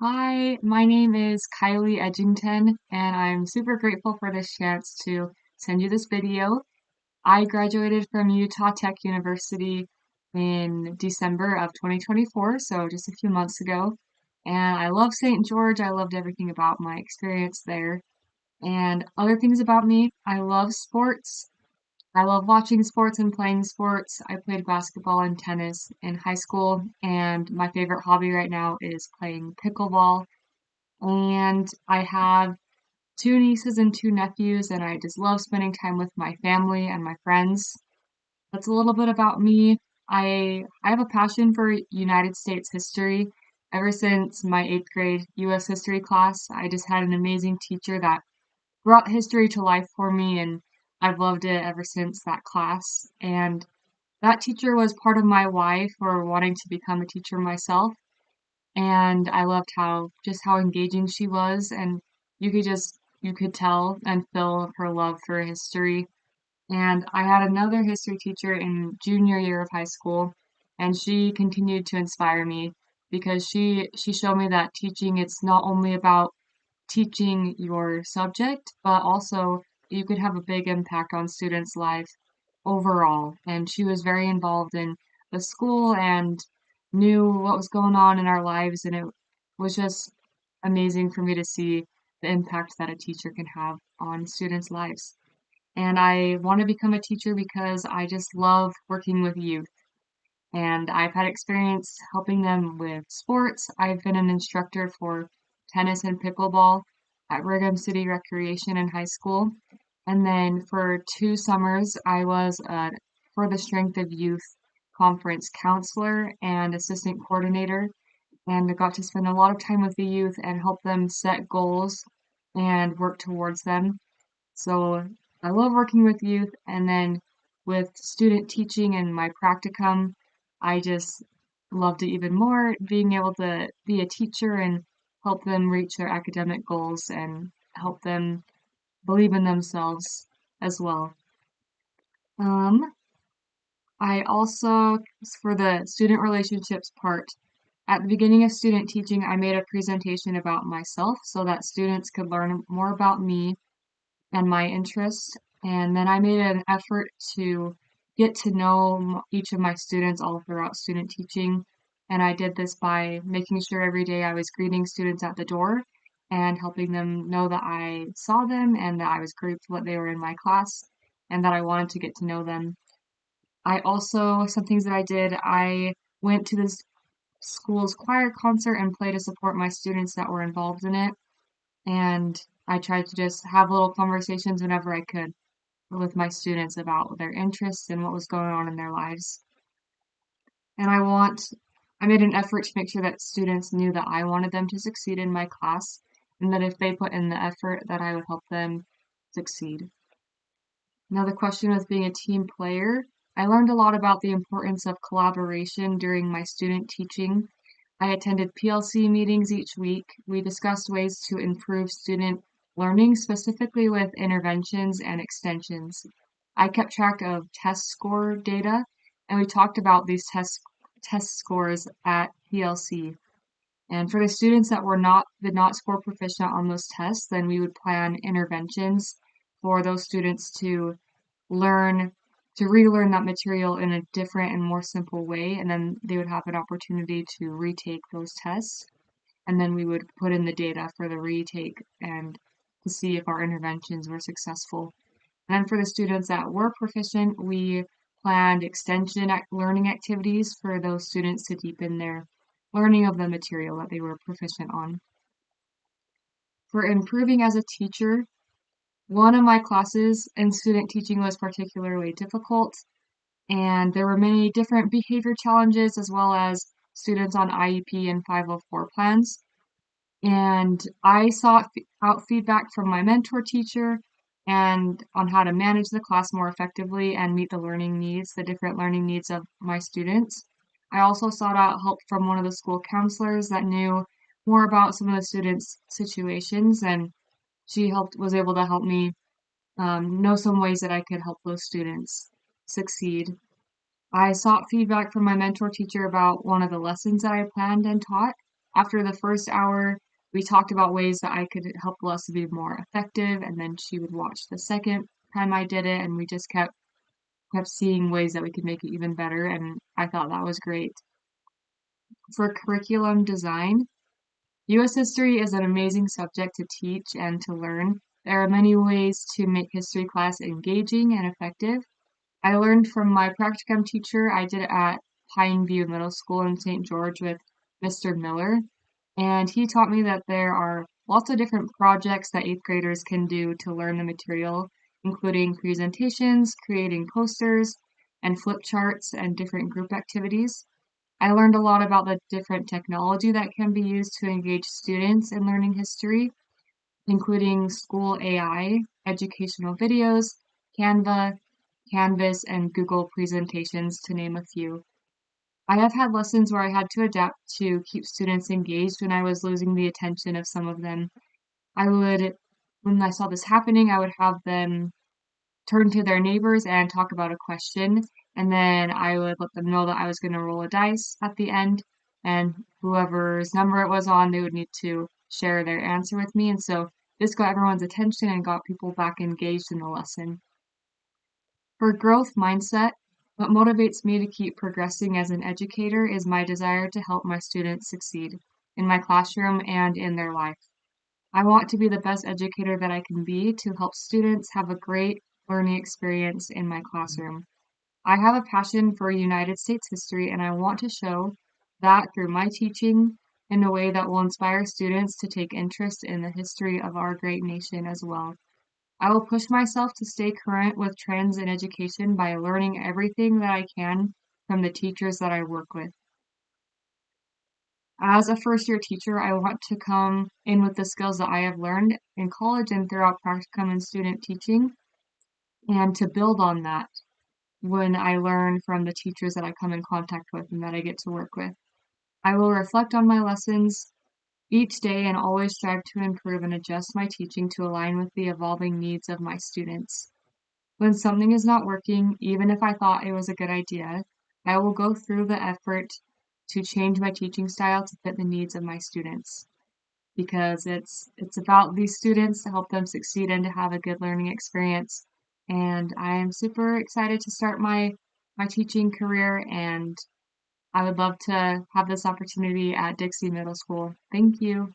Hi, my name is Kylie Edgington, and I'm super grateful for this chance to send you this video. I graduated from Utah Tech University in December of 2024, so just a few months ago. And I love St. George. I loved everything about my experience there. And other things about me, I love sports. I love watching sports and playing sports. I played basketball and tennis in high school, and my favorite hobby right now is playing pickleball. And I have two nieces and two nephews, and I just love spending time with my family and my friends. That's a little bit about me. I have a passion for United States history. Ever since my eighth grade US history class, I just had an amazing teacher that brought history to life for me, and I've loved it ever since that class. And that teacher was part of my why for wanting to become a teacher myself, and I loved how engaging she was, and you could tell and feel her love for history. And I had another history teacher in junior year of high school, and she continued to inspire me because she showed me that teaching, it's not only about teaching your subject, but also you could have a big impact on students' lives overall. And she was very involved in the school and knew what was going on in our lives, and it was just amazing for me to see the impact that a teacher can have on students' lives. And I want to become a teacher because I just love working with youth. And I've had experience helping them with sports. I've been an instructor for tennis and pickleball at Brigham City Recreation in high school. And then for 2 summers, I was for the Strength of Youth conference counselor and assistant coordinator. And I got to spend a lot of time with the youth and help them set goals and work towards them. So I love working with youth, and then with student teaching and my practicum, I just loved it even more, being able to be a teacher and help them reach their academic goals and help them believe in themselves as well. Um, I also, for the student relationships part, at the beginning of student teaching, I made a presentation about myself so that students could learn more about me and my interests. And then I made an effort to get to know each of my students all throughout student teaching. And I did this by making sure every day I was greeting students at the door and helping them know that I saw them and that I was grateful that they were in my class and that I wanted to get to know them. I also, some things that I did, I went to this school's choir concert and played to support my students that were involved in it. And I tried to just have little conversations whenever I could with my students about their interests and what was going on in their lives. And I made an effort to make sure that students knew that I wanted them to succeed in my class and that if they put in the effort that I would help them succeed. Now the question was being a team player. I learned a lot about the importance of collaboration during my student teaching. I attended PLC meetings each week. We discussed ways to improve student learning, specifically with interventions and extensions. I kept track of test score data, and we talked about these test scores at PLC. And for the students that did not score proficient on those tests, then we would plan interventions for those students to learn to relearn that material in a different and more simple way, and then they would have an opportunity to retake those tests, and then we would put in the data for the retake and to see if our interventions were successful. And then for the students that were proficient, we planned learning activities for those students to deepen their learning of the material that they were proficient on. For improving as a teacher, one of my classes in student teaching was particularly difficult, and there were many different behavior challenges as well as students on IEP and 504 plans. And I sought out feedback from my mentor teacher and on how to manage the class more effectively and meet the different learning needs of my students. I also sought out help from one of the school counselors that knew more about some of the students' situations, and was able to help me know some ways that I could help those students succeed. I sought feedback from my mentor teacher about one of the lessons that I planned and taught, After the first hour, we talked about ways that I could help the lesson be more effective, and then she would watch the second time I did it, and we just kept seeing ways that we could make it even better, and I thought that was great. For curriculum design, U.S. history is an amazing subject to teach and to learn. There are many ways to make history class engaging and effective. I learned from my practicum teacher. I did it at Pine View Middle School in St. George with Mr. Miller, and he taught me that there are lots of different projects that eighth graders can do to learn the material, including presentations, creating posters, and flip charts and different group activities. I learned a lot about the different technology that can be used to engage students in learning history, including school AI, educational videos, Canva, Canvas, and Google presentations, to name a few. I have had lessons where I had to adapt to keep students engaged when I was losing the attention of some of them. When I saw this happening, I would have them turn to their neighbors and talk about a question, and then I would let them know that I was going to roll a dice at the end, and whoever's number it was on, they would need to share their answer with me, and so this got everyone's attention and got people back engaged in the lesson. For growth mindset, what motivates me to keep progressing as an educator is my desire to help my students succeed in my classroom and in their life. I want to be the best educator that I can be to help students have a great learning experience in my classroom. I have a passion for United States history, and I want to show that through my teaching in a way that will inspire students to take interest in the history of our great nation as well. I will push myself to stay current with trends in education by learning everything that I can from the teachers that I work with. As a first year teacher, I want to come in with the skills that I have learned in college and throughout practicum and student teaching, and to build on that when I learn from the teachers that I come in contact with and that I get to work with. I will reflect on my lessons each day and always strive to improve and adjust my teaching to align with the evolving needs of my students. When something is not working, even if I thought it was a good idea, I will go through the effort to change my teaching style to fit the needs of my students because it's about these students to help them succeed and to have a good learning experience. And I am super excited to start my teaching career, and I would love to have this opportunity at Dixie Middle School. Thank you.